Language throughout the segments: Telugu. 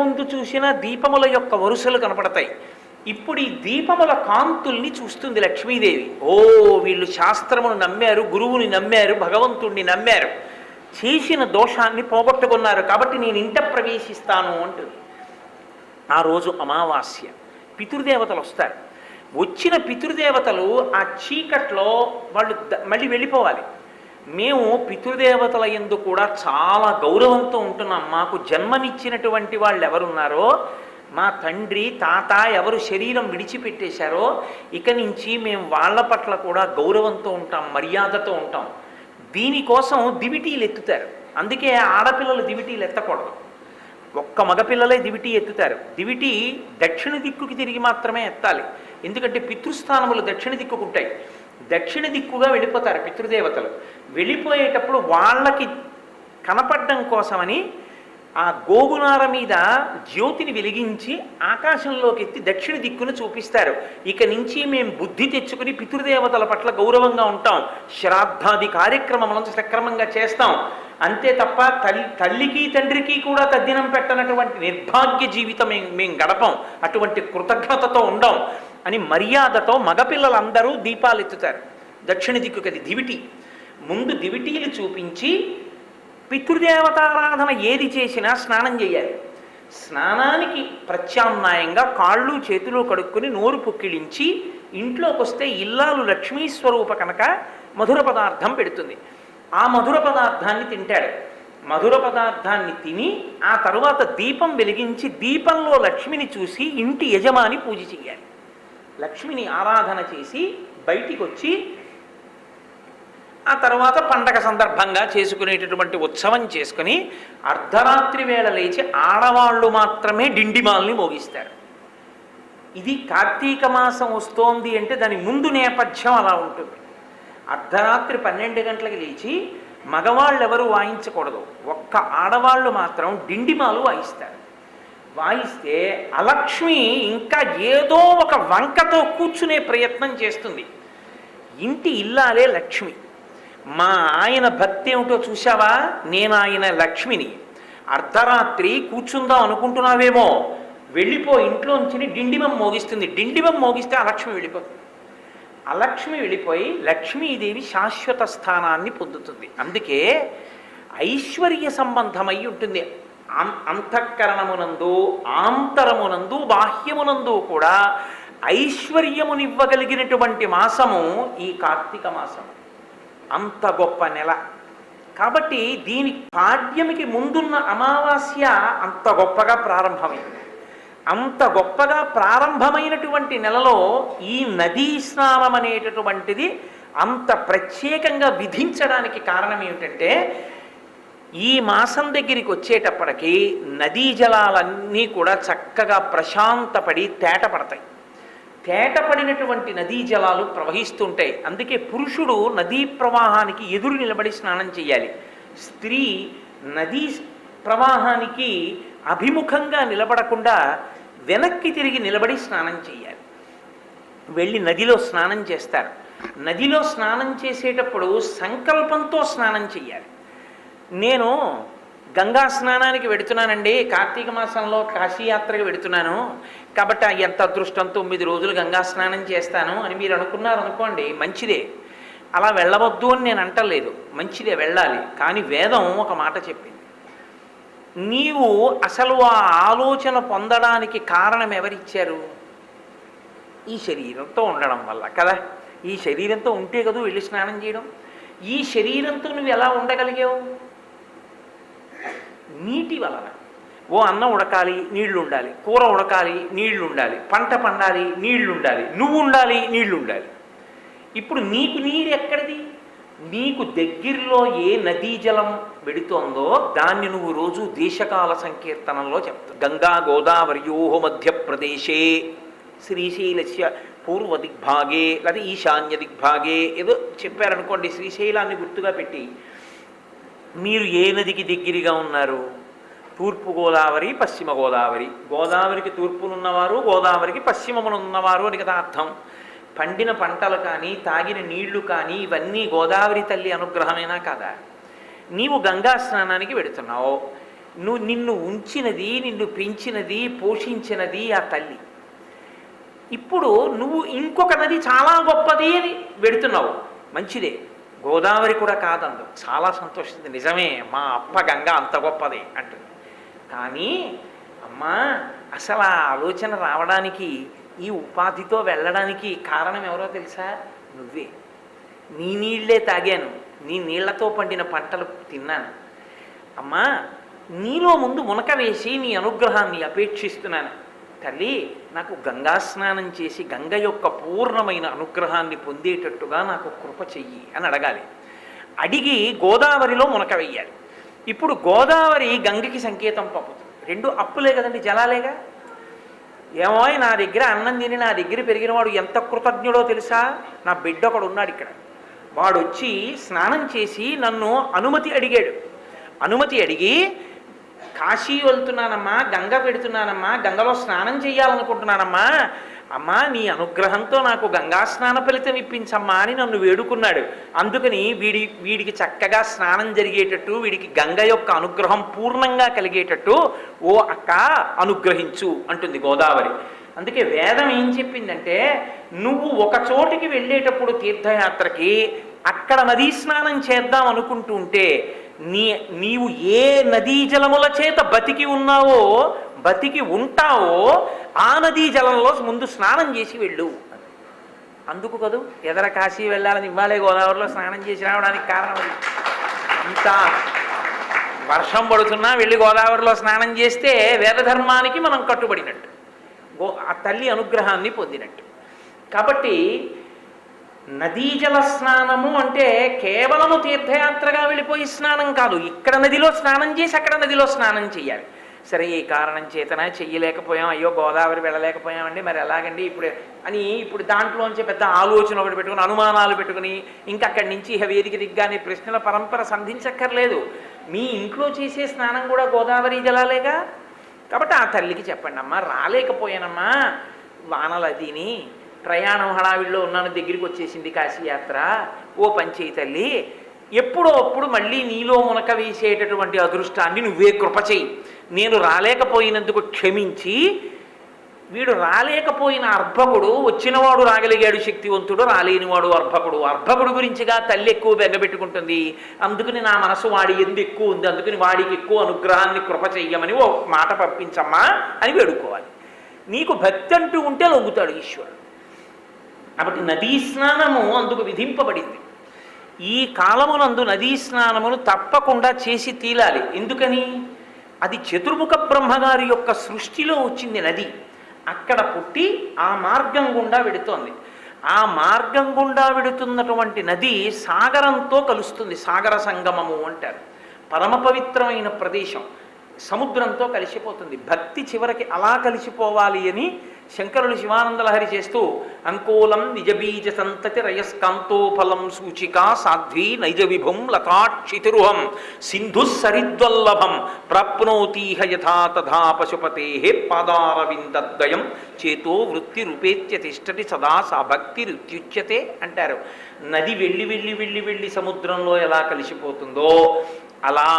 ముందు చూసినా దీపముల యొక్క వరుసలు కనపడతాయి. ఇప్పుడు ఈ దీపముల కాంతుల్ని చూస్తుంది లక్ష్మీదేవి. ఓ, వీళ్ళు శాస్త్రమును నమ్మారు, గురువుని నమ్మారు, భగవంతుణ్ణి నమ్మారు, చేసిన దోషాన్ని పోగొట్టుకున్నారు, కాబట్టి నేను ఇంట ప్రవేశిస్తాను అంటుంది. ఆ రోజు అమావాస్య, పితృదేవతలు వస్తారు. వచ్చిన పితృదేవతలు ఆ చీకట్లో వాళ్ళు మళ్ళీ వెళ్ళిపోవాలి. మేము పితృదేవతల యందు కూడా చాలా గౌరవంతో ఉంటున్నాం. మాకు జన్మనిచ్చినటువంటి వాళ్ళు ఎవరున్నారో, మా తండ్రి తాత ఎవరు శరీరం విడిచిపెట్టేశారో, ఇక నుంచి మేము వాళ్ళ పట్ల కూడా గౌరవంతో ఉంటాం, మర్యాదతో ఉంటాం. దీనికోసం దివిటీలు ఎత్తుతారు. అందుకే ఆడపిల్లలు దివిటీలు ఎత్తకూడదు, ఒక్క మగపిల్లలే దివిటీ ఎత్తుతారు. దివిటీ దక్షిణ దిక్కుకి తిరిగి మాత్రమే ఎత్తాలి. ఎందుకంటే పితృస్థానములు దక్షిణ దిక్కుకుంటాయి. దక్షిణ దిక్కుగా వెళ్ళిపోతారు పితృదేవతలు. వెళ్ళిపోయేటప్పుడు వాళ్ళకి కనపడడం కోసమని ఆ గోగునార మీద జ్యోతిని వెలిగించి ఆకాశంలోకి ఎత్తి దక్షిణ దిక్కును చూపిస్తారు. ఇక నుంచి మేము బుద్ధి తెచ్చుకుని పితృదేవతల పట్ల గౌరవంగా ఉంటాం, శ్రాద్ధాది కార్యక్రమములను సక్రమంగా చేస్తాం, అంతే తప్ప తల్లికి తండ్రికి కూడా తద్దినం పెట్టనటువంటి నిర్భాగ్య జీవితం మేము గడపం, అటువంటి కృతజ్ఞతతో ఉండం అని మర్యాదతో మగపిల్లలందరూ దీపాలు ఎత్తుతారు. దక్షిణ దిక్కుకి అది దివిటి. ముందు దివిటీలు చూపించి పితృదేవతారాధన ఏది చేసినా స్నానం చేయాలి. స్నానానికి ప్రత్యామ్నాయంగా కాళ్ళు చేతులు కడుక్కొని నోరు పుక్కిలించి ఇంట్లోకి వస్తే ఇల్లాలు లక్ష్మీ స్వరూప కనుక మధుర పదార్థం పెడుతుంది. ఆ మధుర పదార్థాన్ని తింటాడు. మధుర పదార్థాన్ని తిని ఆ తరువాత దీపం వెలిగించి దీపంలో లక్ష్మిని చూసి ఇంటి యజమాని పూజ చేయాలి. లక్ష్మిని ఆరాధన చేసి బయటికి వచ్చి ఆ తర్వాత పండగ సందర్భంగా చేసుకునేటటువంటి ఉత్సవం చేసుకుని అర్ధరాత్రి వేళ లేచి ఆడవాళ్ళు మాత్రమే డిండిమాల్ని మోగిస్తారు. ఇది కార్తీక మాసం వస్తోంది అంటే దాని ముందు నేపథ్యం అలా ఉంటుంది. అర్ధరాత్రి 12 గంటలకు లేచి మగవాళ్ళు ఎవరు వాయించకూడదు, ఒక్క ఆడవాళ్ళు మాత్రం డిండిమాలు వాయిస్తారు. వాయిస్తే అలక్ష్మి ఇంకా ఏదో ఒక వంకతో కూర్చునే ప్రయత్నం చేస్తుంది. ఇంటి ఇల్లాలే లక్ష్మి. మా ఆయన భక్తి ఏమిటో చూసావా, నేను ఆయన లక్ష్మిని. అర్ధరాత్రి కూర్చుందాం అనుకుంటున్నావేమో, వెళ్ళిపో ఇంట్లోంచి డిండిమం మోగిస్తుంది. డిండిమం మోగిస్తే అలక్ష్మి వెళ్ళిపోతుంది. అలక్ష్మి వెళ్ళిపోయి లక్ష్మీదేవి శాశ్వత స్థానాన్ని పొందుతుంది. అందుకే ఐశ్వర్య సంబంధమై ఉంటుంది. అంతఃకరణమునందు ఆంతరమునందు బాహ్యమునందు కూడా ఐశ్వర్యమునివ్వగలిగినటువంటి మాసము ఈ కార్తీక మాసం. అంత గొప్ప నెల కాబట్టి దీని పాడ్యమికి ముందున్న అమావాస్య అంత గొప్పగా ప్రారంభమైంది. అంత గొప్పగా ప్రారంభమైనటువంటి నెలలో ఈ నదీ స్నానం అనేటటువంటిది అంత ప్రత్యేకంగా విధించడానికి కారణం ఏమిటంటే, ఈ మాసం దగ్గరికి వచ్చేటప్పటికి నదీ జలాలన్నీ కూడా చక్కగా ప్రశాంతపడి తేటపడతాయి. తేటపడినటువంటి నదీ జలాలు ప్రవహిస్తుంటాయి. అందుకే పురుషుడు నదీ ప్రవాహానికి ఎదురు నిలబడి స్నానం చేయాలి. స్త్రీ నదీ ప్రవాహానికి అభిముఖంగా నిలబడకుండా వెనక్కి తిరిగి నిలబడి స్నానం చేయాలి. వెళ్ళి నదిలో స్నానం చేస్తారు. నదిలో స్నానం చేసేటప్పుడు సంకల్పంతో స్నానం చేయాలి. నేను గంగా స్నానానికి వెడుతున్నానండి, కార్తీక మాసంలో కాశీయాత్రకు వెడుతున్నాను కాబట్టి ఎంత అదృష్టం 9 రోజులు గంగా స్నానం చేస్తాను అని మీరు అనుకున్నారు అనుకోండి, మంచిదే. అలా వెళ్ళవద్దు అని నేను అంటలేదు, మంచిదే, వెళ్ళాలి. కానీ వేదం ఒక మాట చెప్పింది. నీవు అసలు ఆ ఆలోచన పొందడానికి కారణం ఎవరిచ్చారు? ఈ శరీరంతో ఉండడం వల్ల కదా. ఈ శరీరంతో ఉంటే కదా వెళ్ళి స్నానం చేయడం. ఈ శరీరంతో నువ్వు ఎలా ఉండగలిగావు? నీటి వలన. ఓ అన్నం ఉడకాలి, నీళ్లు ఉండాలి, కూర ఉడకాలి, నీళ్లు ఉండాలి, పంట పండాలి, నీళ్లు ఉండాలి, నువ్వు ఉండాలి, నీళ్లు ఉండాలి. ఇప్పుడు నీకు నీరు ఎక్కడిది? నీకు దగ్గరలో ఏ నదీ జలం వెడుతోందో దాన్ని నువ్వు రోజు దేశకాల సంకీర్తనంలో చెప్తావు. గంగా గోదావరియో మధ్యప్రదేశే శ్రీశైలస్య పూర్వ దిగ్భాగే లేదా ఈశాన్య దిగ్భాగే ఏదో చెప్పారనుకోండి. శ్రీశైలాన్ని గుర్తుగా పెట్టి మీరు ఏ నదికి దగ్గరగా ఉన్నారు? తూర్పు గోదావరి, పశ్చిమ గోదావరి. గోదావరికి తూర్పునున్నవారు, గోదావరికి పశ్చిమమునున్నవారు అని కదా అర్థం. పండిన పంటలు కానీ తాగిన నీళ్లు కానీ ఇవన్నీ గోదావరి తల్లి అనుగ్రహమేనా కాదా? నీవు గంగా స్నానానికి వెడుతున్నావు. నిన్ను ఉంచినది, నిన్ను పెంచినది, పోషించినది ఆ తల్లి. ఇప్పుడు నువ్వు ఇంకొక నది చాలా గొప్పది అని వెడుతున్నావు, మంచిదే. గోదావరి కూడా కాదందు, చాలా సంతోషించింది, నిజమే మా అప్ప గంగ అంత గొప్పది అంటుంది. కానీ అమ్మా, అసలు ఆ ఆలోచన రావడానికి, ఈ ఉపాధితో వెళ్ళడానికి కారణం ఎవరో తెలుసా? నువ్వే. నీ నీళ్లే తాగాను, నీ నీళ్లతో పండిన పంటలు తిన్నాను. అమ్మా, నీలో ముందు మునక వేసి నీ అనుగ్రహాన్ని అపేక్షిస్తున్నాను. తల్లి, నాకు గంగా స్నానం చేసి గంగ యొక్క పూర్ణమైన అనుగ్రహాన్ని పొందేటట్టుగా నాకు కృప చెయ్యి అని అడగాలి. అడిగి గోదావరిలో మునక వెయ్యాలి. ఇప్పుడు గోదావరి గంగకి సంకేతం పంపుతుంది. రెండు అప్పులే కదండి, జలాలేగా. ఏమో నా దగ్గర అన్నం తిని నా దగ్గర పెరిగినవాడు ఎంత కృతజ్ఞుడో తెలుసా? నా బిడ్డ ఒకడు ఉన్నాడు ఇక్కడ, వాడు వచ్చి స్నానం చేసి నన్ను అనుమతి అడిగాడు. అనుమతి అడిగి, కాశీ వెళ్తున్నానమ్మా, గంగ పెడుతున్నానమ్మా, గంగలో స్నానం చేయాలనుకుంటున్నానమ్మా, అమ్మా నీ అనుగ్రహంతో నాకు గంగా స్నాన ఫలితం ఇప్పించమ్మా అని నన్ను వేడుకున్నాడు. అందుకని వీడికి చక్కగా స్నానం జరిగేటట్టు, వీడికి గంగ యొక్క అనుగ్రహం పూర్ణంగా కలిగేటట్టు ఓ అక్క అనుగ్రహించు అంటుంది గోదావరి. అందుకే వేదం ఏం చెప్పిందంటే, నువ్వు ఒక చోటికి వెళ్ళేటప్పుడు తీర్థయాత్రకి అక్కడ నదీ స్నానం చేద్దాం అనుకుంటూ ఉంటే, నీవు ఏ నదీ జలముల చేత బతికి ఉన్నావో, బతికి ఉంటావో, ఆ నదీ జలంలో ముందు స్నానం చేసి వెళ్ళు. అందుకు కదూ ఎదర కాశీ వెళ్ళాలని ఇవ్వాలే గోదావరిలో స్నానం చేసి రావడానికి కారణం. అంత వర్షం పడుతున్నా వెళ్ళి గోదావరిలో స్నానం చేస్తే వేదధర్మానికి మనం కట్టుబడినట్టు, ఆ తల్లి అనుగ్రహాన్ని పొందినట్టు. కాబట్టి నదీ జల స్నానము అంటే కేవలము తీర్థయాత్రగా వెళ్ళిపోయి స్నానం కాదు, ఇక్కడ నదిలో స్నానం చేసి అక్కడ నదిలో స్నానం చేయాలి. సరే, ఏ కారణం చేతనా చెయ్యలేకపోయాం, అయ్యో గోదావరి వెళ్ళలేకపోయామండి, మరి ఎలాగండి ఇప్పుడు దాంట్లోంచి పెద్ద ఆలోచన ఒకటి పెట్టుకుని, అనుమానాలు పెట్టుకుని, ఇంకక్కడి నుంచి వేదిక దిగ్గానే ప్రశ్నల పరంపర సంధించక్కర్లేదు. మీ ఇంట్లో చేసే స్నానం కూడా గోదావరి జలాలేగా. కాబట్టి ఆ తల్లికి చెప్పండి, అమ్మా రాలేకపోయానమ్మా, వానలు అదిని ప్రయాణం హడావిడిలో ఉన్నాను, దగ్గరికి వచ్చేసింది కాశీయాత్ర, ఓ పంచేయి తల్లి, ఎప్పుడో అప్పుడు మళ్ళీ నీలో మునక వేసేటటువంటి అదృష్టాన్ని నువ్వే కృప చెయ్యి. నేను రాలేకపోయినందుకు క్షమించి, వీడు రాలేకపోయిన అర్భకుడు, వచ్చినవాడు రాగలిగాడు శక్తివంతుడు, రాలేనివాడు అర్భకుడు. అర్భకుడు గురించిగా తల్లి ఎక్కువ బెంగపెట్టుకుంటుంది. అందుకని నా మనసు వాడి ఎందు ఎక్కువ ఉంది, అందుకని వాడికి ఎక్కువ అనుగ్రహాన్ని కృప చెయ్యమని ఓ మాట పంపించమ్మా అని వేడుకోవాలి. నీకు భక్తి అంటూ ఉంటే లొంగుతాడు ఈశ్వరుడు. కాబట్టి నదీ స్నానము అందుకు విధింపబడింది. ఈ కాలమునందు నదీ స్నానమును తప్పకుండా చేసి తీరాలి. ఎందుకని? అది చతుర్ముఖ బ్రహ్మగారి యొక్క సృష్టిలో వచ్చింది నది. అక్కడ పుట్టి ఆ మార్గం గుండా వెడుతోంది. ఆ మార్గం గుండా వెడుతున్నటువంటి నది సాగరంతో కలుస్తుంది, సాగర సంగమము అంటారు. పరమ పవిత్రమైన ప్రదేశం, సముద్రంతో కలిసిపోతుంది. భక్తి చివరికి అలా కలిసిపోవాలి అని శంకరులు శివానందలహరి చేస్తూ, అంకోలం నిజబీజ సంతతి రయస్కాంతోఫలం సూచికా సాధ్వీ నైజ విభుం లతాక్షితిరుహం సింధు సరిద్వల్లభం ప్రాప్నోతీహ యథా తథా పశుపతే పాదారవిందద్వయం చేతో వృత్తి రూపేత్య తిష్టటి సదా సా భక్తి రుత్యుచ్యతే అంటారు. నది వెళ్ళి వెళ్ళి వెళ్ళి వెళ్ళి సముద్రంలో ఎలా కలిసిపోతుందో అలా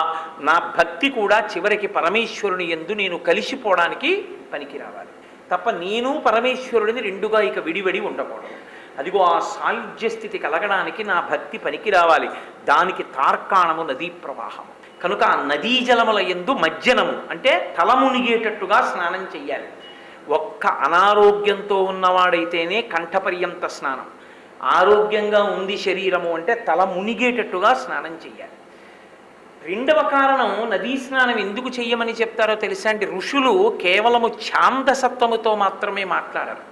నా భక్తి కూడా చివరికి పరమేశ్వరుని యందు నేను కలిసిపోవడానికి పనికి రావాలి తప్ప నేను పరమేశ్వరుడిని రెండుగా ఇక విడివడి ఉండకూడదు. అదిగో ఆ సాయుధ్య స్థితి కలగడానికి నా భక్తి పనికి రావాలి. దానికి తార్కాణము నదీ ప్రవాహం. కనుక ఆ నదీ జలముల యందు మజ్జనము అంటే తల మునిగేటట్టుగా స్నానం చెయ్యాలి. ఒక్క అనారోగ్యంతో ఉన్నవాడైతేనే కంఠపర్యంత స్నానం, ఆరోగ్యంగా ఉంది శరీరము అంటే తల మునిగేటట్టుగా స్నానం చెయ్యాలి. రెండవ కారణం నదీ స్నానం ఎందుకు చెయ్యమని చెప్తారో తెలుసా అంటే, ఋషులు కేవలము ఛాందసత్వముతో మాత్రమే మాట్లాడరు.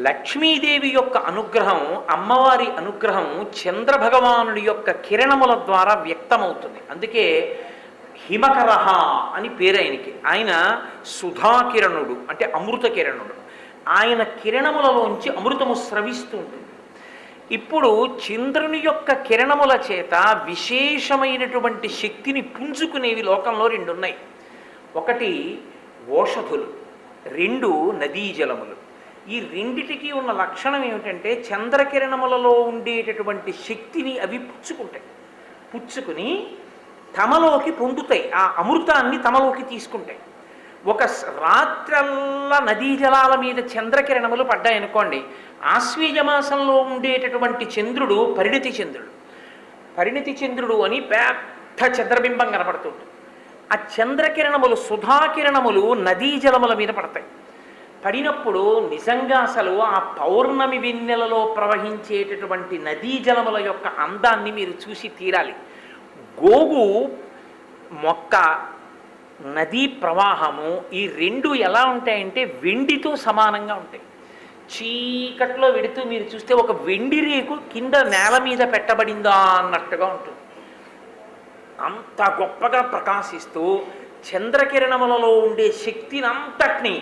లక్ష్మీదేవి యొక్క అనుగ్రహం, అమ్మవారి అనుగ్రహం చంద్రభగవానుడి యొక్క కిరణముల ద్వారా వ్యక్తమవుతుంది. అందుకే హిమకరహ అని పేరు ఆయనకి. ఆయన సుధాకిరణుడు అంటే అమృత కిరణుడు. ఆయన కిరణములలోంచి అమృతము స్రవిస్తూ ఉంటుంది. ఇప్పుడు చంద్రుని యొక్క కిరణముల చేత విశేషమైనటువంటి శక్తిని పుంజుకునేవి లోకంలో రెండు ఉన్నాయి. ఒకటి ఓషధులు, రెండు నదీ జలములు. ఈ రెండిటికి ఉన్న లక్షణం ఏమిటంటే, చంద్రకిరణములలో ఉండేటటువంటి శక్తిని అవి పుచ్చుకుంటాయి. పుచ్చుకుని తమలోకి పొందుతాయి, ఆ అమృతాన్ని తమలోకి తీసుకుంటాయి. రాత్రల్లా నదీ జలాల మీద చంద్రకిరణములు పడ్డాయనుకోండి, ఆశ్వీజ మాసంలో ఉండేటటువంటి చంద్రుడు పరిణితి చంద్రుడు. పరిణితి చంద్రుడు అని పెద్ద చంద్రబింబం కనపడుతుంది. ఆ చంద్రకిరణములు సుధాకిరణములు నదీ జలముల మీద పడతాయి. పడినప్పుడు నిజంగా అసలు ఆ పౌర్ణమి వెన్నెలలో ప్రవహించేటటువంటి నదీ జలముల యొక్క అందాన్ని మీరు చూసి తీరాలి. గోగు మొక్క, నదీ ప్రవాహము, ఈ రెండు ఎలా ఉంటాయంటే వెండితో సమానంగా ఉంటాయి. చీకట్లో వెడుతూ మీరు చూస్తే ఒక వెండి రేకు కింద నేల మీద పెట్టబడిందా అన్నట్టుగా ఉంటుంది. అంత గొప్పగా ప్రకాశిస్తూ చంద్రకిరణములలో ఉండే శక్తిని అంతటినీ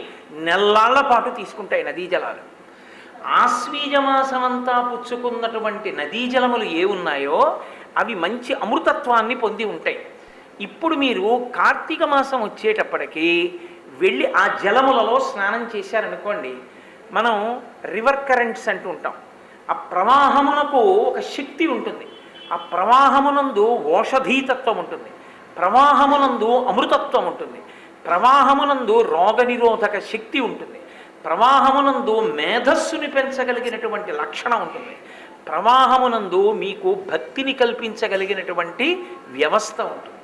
నెల్లాళ్ల పాటు తీసుకుంటాయి నదీ జలాలు. ఆశ్వీజమాసమంతా పుచ్చుకున్నటువంటి నదీ జలములు ఏ ఉన్నాయో అవి మంచి అమృతత్వాన్ని పొంది ఉంటాయి. ఇప్పుడు మీరు కార్తీక మాసం వచ్చేటప్పటికి వెళ్ళి ఆ జలములలో స్నానం చేశారనుకోండి, మనం రివర్ కరెంట్స్ అంటూ ఉంటాం. ఆ ప్రవాహమునకు ఒక శక్తి ఉంటుంది. ఆ ప్రవాహమునందు ఓషధీతత్వం ఉంటుంది, ప్రవాహమునందు అమృతత్వం ఉంటుంది, ప్రవాహమునందు రోగనిరోధక శక్తి ఉంటుంది, ప్రవాహమునందు మేధస్సుని పెంచగలిగినటువంటి లక్షణం ఉంటుంది, ప్రవాహమునందు మీకు భక్తిని కల్పించగలిగినటువంటి వ్యవస్థ ఉంటుంది.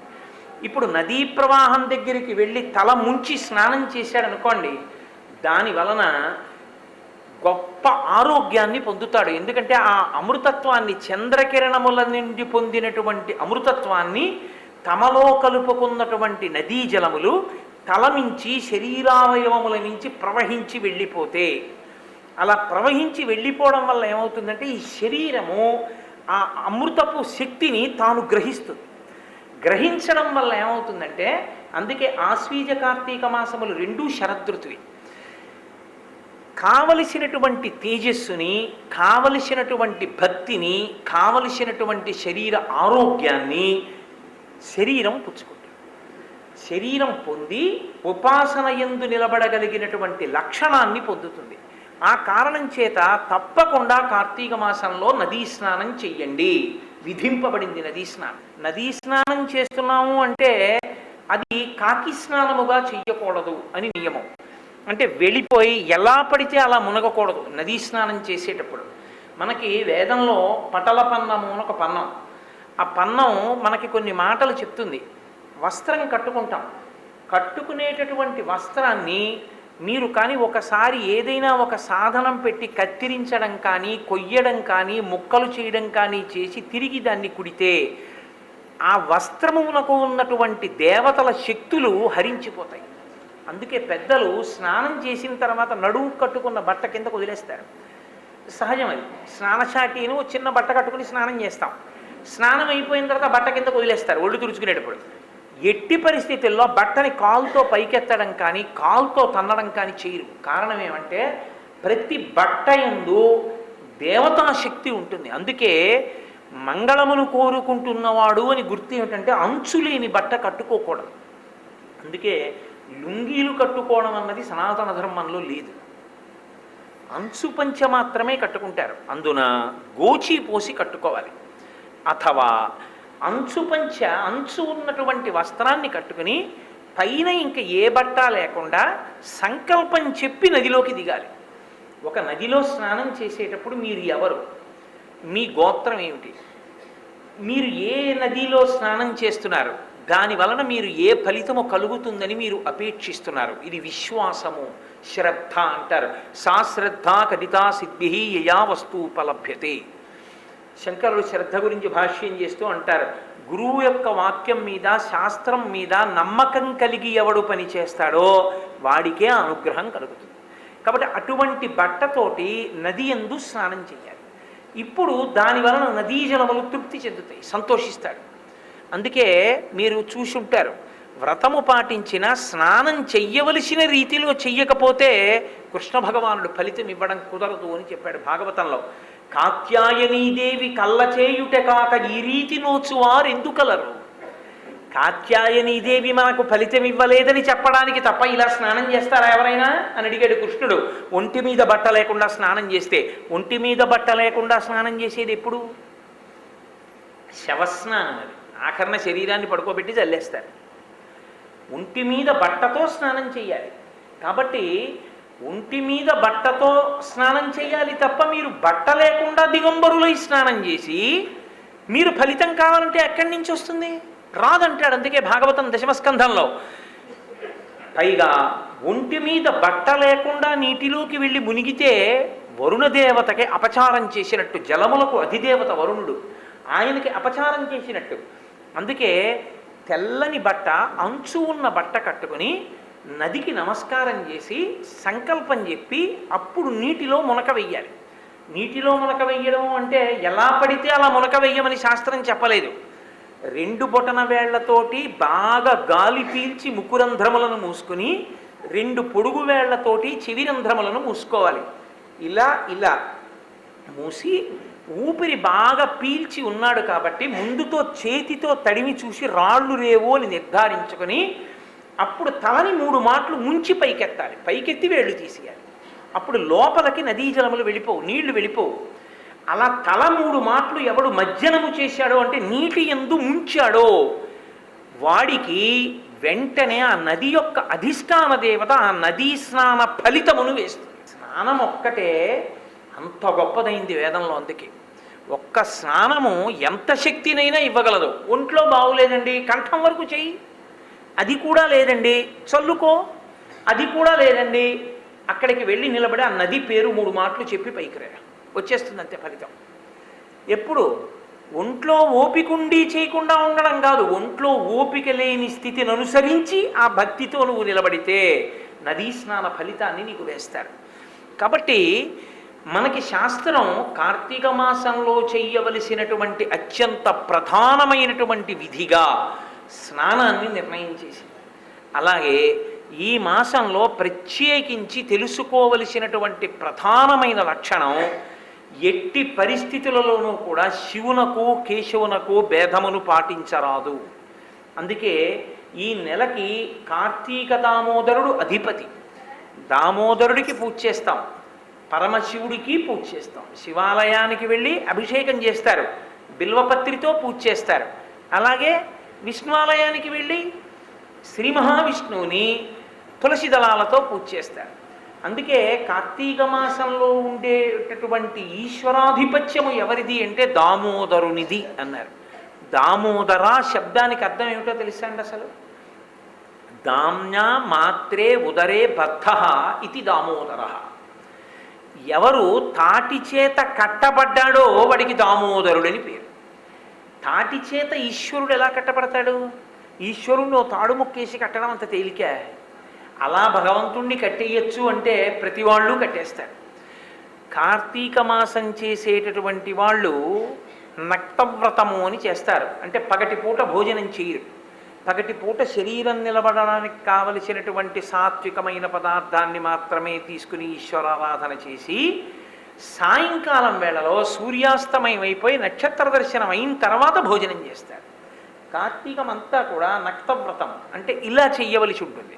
ఇప్పుడు నదీ ప్రవాహం దగ్గరికి వెళ్ళి తల ముంచి స్నానం చేశాడనుకోండి, దాని వలన గొప్ప ఆరోగ్యాన్ని పొందుతాడు. ఎందుకంటే ఆ అమృతత్వాన్ని, చంద్రకిరణముల నుండి పొందినటువంటి అమృతత్వాన్ని తమలో కలుపుకున్నటువంటి నదీ జలములు తలమించి శరీరావయవముల నుంచి ప్రవహించి వెళ్ళిపోతే, అలా ప్రవహించి వెళ్ళిపోవడం వల్ల ఏమవుతుందంటే ఈ శరీరము ఆ అమృతపు శక్తిని తాను గ్రహిస్తుంది. గ్రహించడం వల్ల ఏమవుతుందంటే, అందుకే ఆశ్వీజ కార్తీక మాసములు రెండూ శరదృతువి. కావలసినటువంటి తేజస్సుని, కావలసినటువంటి భక్తిని, కావలసినటువంటి శరీర ఆరోగ్యాన్ని శరీరం పుచ్చుకుంటుంది. శరీరం పొంది ఉపాసన యందు నిలబడగలిగినటువంటి లక్షణాన్ని పొందుతుంది. ఆ కారణం చేత తప్పకుండా కార్తీక మాసంలో నదీ స్నానం చెయ్యండి. విధింపబడింది నదీ స్నానం. నదీ స్నానం చేస్తున్నాము అంటే అది కాకి స్నానముగా చెయ్యకూడదు అని నియమం. అంటే వెళ్ళిపోయి ఎలా పడితే అలా మునగకూడదు నదీ స్నానం చేసేటప్పుడు. మనకి వేదంలో పటల పన్నము అని ఒక పన్నం, ఆ పన్నం మనకి కొన్ని మాటలు చెప్తుంది. వస్త్రం కట్టుకుంటాం, కట్టుకునేటటువంటి వస్త్రాన్ని మీరు కానీ ఒకసారి ఏదైనా ఒక సాధనం పెట్టి కత్తిరించడం కానీ, కొయ్యడం కానీ, ముక్కలు చేయడం కానీ చేసి తిరిగి దాన్ని కుడితే ఆ వస్త్రమునకు ఉన్నటువంటి దేవతల శక్తులు హరించిపోతాయి. అందుకే పెద్దలు స్నానం చేసిన తర్వాత నడుము కట్టుకున్న బట్ట కిందకు వదిలేస్తారు. సహజం అది. స్నానశాఖను చిన్న బట్ట కట్టుకుని స్నానం చేస్తాం. స్నానం అయిపోయిన తర్వాత బట్ట కిందకు వదిలేస్తారు ఒళ్ళు తుడుచుకునేటప్పుడు. ఎట్టి పరిస్థితుల్లో బట్టని కాలుతో పైకెత్తడం కానీ, కాలుతో తన్నడం కానీ చేయరు. కారణం ఏమంటే ప్రతి బట్ట యందు దేవతాశక్తి ఉంటుంది. అందుకే మంగళమును కోరుకుంటున్నవాడు అని గుర్తు ఏమిటంటే అంచు లేని బట్ట కట్టుకోకూడదు. అందుకే లుంగీలు కట్టుకోవడం అన్నది సనాతన ధర్మంలో లేదు. అంచు పంచ మాత్రమే కట్టుకుంటారు. అందున గోచి పోసి కట్టుకోవాలి. అథవా అంచు పంచ, అంచు ఉన్నటువంటి వస్త్రాన్ని కట్టుకుని పైన ఇంక ఏ బట్ట లేకుండా సంకల్పం చెప్పి నదిలోకి దిగాలి. ఒక నదిలో స్నానం చేసేటప్పుడు మీరు ఎవరు, మీ గోత్రం ఏమిటి, మీరు ఏ నదిలో స్నానం చేస్తున్నారు, దాని వలన మీరు ఏ ఫలితము కలుగుతుందని మీరు అపేక్షిస్తున్నారు. ఇది విశ్వాసము, శ్రద్ధ అంటారు. సా శ్రద్ధ కదితా సిద్ధి యయా వస్తూపలభ్యతే. శంకరుడు శ్రద్ధ గురించి భాష్యం చేస్తూ అంటారు, గురువు యొక్క వాక్యం మీద, శాస్త్రం మీద నమ్మకం కలిగి ఎవడు పని చేస్తాడో వాడికే అనుగ్రహం కలుగుతుంది. కాబట్టి అటువంటి బట్టతోటి నది యందు స్నానం చేయాలి. ఇప్పుడు దాని వలన నదీ జలములు తృప్తి చెందుతాయి, సంతోషిస్తాడు. అందుకే మీరు చూసి ఉంటారు, వ్రతము పాటించిన స్నానం చెయ్యవలసిన రీతిలో చెయ్యకపోతే కృష్ణ భగవానుడు ఫలితం ఇవ్వడం కుదరదు అని చెప్పాడు భాగవతంలో. కాత్యాయనీదేవి కళ్ళ చేయుట కాక ఈ రీతి నోచువారు ఎందుకలరు. కాత్యాయనీదేవి మనకు ఫలితం ఇవ్వలేదని చెప్పడానికి తప్ప ఇలా స్నానం చేస్తారా ఎవరైనా అని అడిగాడు కృష్ణుడు. ఒంటి మీద బట్ట లేకుండా స్నానం చేస్తే, ఒంటి మీద బట్ట లేకుండా స్నానం చేసేది ఎప్పుడు? శవస్నానం. అది ఆఖరణ శరీరాన్ని పడుకోబెట్టి చల్లేస్తారు. ఒంటి మీద బట్టతో స్నానం చేయాలి. కాబట్టి ఒంటి మీద బట్టతో స్నానం చేయాలి తప్ప మీరు బట్ట లేకుండా దిగంబరులై స్నానం చేసి మీరు ఫలితం కావాలంటే ఎక్కడి నుంచి వస్తుంది? రాదంటాడు. అందుకే భాగవతం దశమస్కంధంలో పైగా ఒంటి మీద బట్ట లేకుండా నీటిలోకి వెళ్ళి మునిగితే వరుణదేవతకి అపచారం చేసినట్టు, జలములకు అధిదేవత వరుణుడు, ఆయనకి అపచారం చేసినట్టు. అందుకే తెల్లని బట్ట, అంచు ఉన్న బట్ట కట్టుకుని నదికి నమస్కారం చేసి సంకల్పం చెప్పి అప్పుడు నీటిలో మునక వెయ్యాలి. నీటిలో మునక వెయ్యడం అంటే ఎలా పడితే అలా మునక వెయ్యమని శాస్త్రం చెప్పలేదు. 2 బొటన వేళ్లతోటి బాగా గాలి పీల్చి ముక్కురంధ్రములను మూసుకుని 2 పొడుగు వేళ్లతోటి చెవిరంధ్రములను మూసుకోవాలి. ఇలా ఇలా మూసి ఊపిరి బాగా పీల్చి ఉన్నాడు కాబట్టి ముందుతో చేతితో తడిమి చూసి రాళ్ళు రేవో అని నిర్ధారించుకొని అప్పుడు తలని 3 మాటలు ముంచి పైకెత్తాలి. పైకెత్తి వేళ్ళు తీసేయాలి. అప్పుడు లోపలికి నదీ జలములు వెళ్ళిపోవు, నీళ్లు వెళ్ళిపోవు. అలా తల 3 మాటలు ఎవడు మజ్జనము చేశాడో అంటే నీటి యందు ముంచాడో వాడికి వెంటనే ఆ నది యొక్క అధిష్టాన దేవత ఆ నదీ స్నాన ఫలితమును వేస్తుంది. స్నానం ఒక్కటే అంత గొప్పదైంది వేదంలో. అందుకే ఒక్క స్నానము ఎంత శక్తినైనా ఇవ్వగలదు. ఒంట్లో బాగులేదండి కంఠం వరకు చెయ్యి, అది కూడా లేదండి చల్లుకో, అది కూడా లేదండి అక్కడికి వెళ్ళి నిలబడి ఆ నది పేరు 3 మాటలు చెప్పి పైకి రా, వచ్చేస్తుంది అంతే ఫలితం. ఎప్పుడు ఒంట్లో ఓపికండి చేయకుండా ఉండడం కాదు, ఒంట్లో ఓపిక లేని స్థితిని అనుసరించి ఆ భక్తితో నువ్వు నిలబడితే నదీ స్నాన ఫలితాన్ని నీకు వేస్తారు. కాబట్టి మనకి శాస్త్రం కార్తీక మాసంలో చెయ్యవలసినటువంటి అత్యంత ప్రధానమైనటువంటి విధిగా స్నానాన్ని నిర్ణయం చేసింది. అలాగే ఈ మాసంలో ప్రత్యేకించి తెలుసుకోవలసినటువంటి ప్రధానమైన లక్షణం ఎట్టి పరిస్థితులలోనూ కూడా శివునకు కేశవునకు భేదమును పాటించరాదు. అందుకే ఈ నెలకి కార్తీక దామోదరుడు అధిపతి. దామోదరుడికి పూజ చేస్తాం, పరమశివుడికి పూజ చేస్తాం. శివాలయానికి వెళ్ళి అభిషేకం చేస్తారు, బిల్వపత్రితో పూజ చేస్తారు. అలాగే విష్ణువాలయానికి వెళ్ళి శ్రీ మహావిష్ణువుని తులసి దళాలతో పూజ చేస్తారు. అందుకే కార్తీక మాసంలో ఉండేటటువంటి ఈశ్వరాధిపత్యము ఎవరిది అంటే దామోదరునిది అన్నారు. దామోదర శబ్దానికి అర్థం ఏమిటో తెలుసా అండి? అసలు దామ్నా మాత్రే ఉదరే బద్ధ ఇది దామోదర. ఎవరు తాటి చేత కట్టబడ్డాడో వాడికి దామోదరుడని పేరు. తాటి చేత ఈశ్వరుడు ఎలా కట్టబడతాడు? ఈశ్వరుడు తాడు ముక్కేసి కట్టడం అంత తేలికే? అలా భగవంతుణ్ణి కట్టేయచ్చు అంటే ప్రతి వాళ్ళు కట్టేస్తారు. కార్తీక మాసం చేసేటటువంటి వాళ్ళు నక్తవ్రతము అని చేస్తారు. అంటే పగటిపూట భోజనం చేయరు. పగటిపూట శరీరం నిలబడడానికి కావలసినటువంటి సాత్వికమైన పదార్థాన్ని మాత్రమే తీసుకుని ఈశ్వరారాధన చేసి సాయంకాలం వేళలో సూర్యాస్తమయం అయిపోయి నక్షత్ర దర్శనం అయిన తర్వాత భోజనం చేస్తారు. కార్తీకం అంతా కూడా నక్తవ్రతం అంటే ఇలా చెయ్యవలసి ఉంటుంది.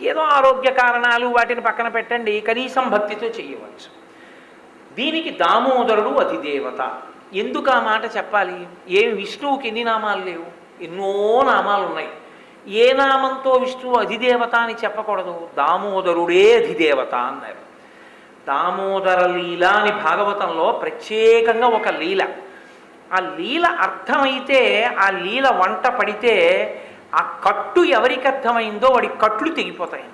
ఏదో ఆరోగ్య కారణాలు వాటిని పక్కన పెట్టండి, కనీసం భక్తితో చెయ్యవచ్చు. దీనికి దామోదరుడు అధిదేవత. ఎందుకు ఆ మాట చెప్పాలి? ఏమి విష్ణువుకి ఎన్ని నామాలు లేవు? ఎన్నో నామాలు ఉన్నాయి. ఏ నామంతో విష్ణువు అధిదేవత అని చెప్పకూడదు? దామోదరుడే అధిదేవత అన్నారు. దామోదర లీల అని భాగవతంలో ప్రత్యేకంగా ఒక లీల. ఆ లీల అర్థమైతే, ఆ లీల వంట పడితే ఆ కట్టు ఎవరికి అర్థమైందో వాడి కట్లు తెగిపోతాయి.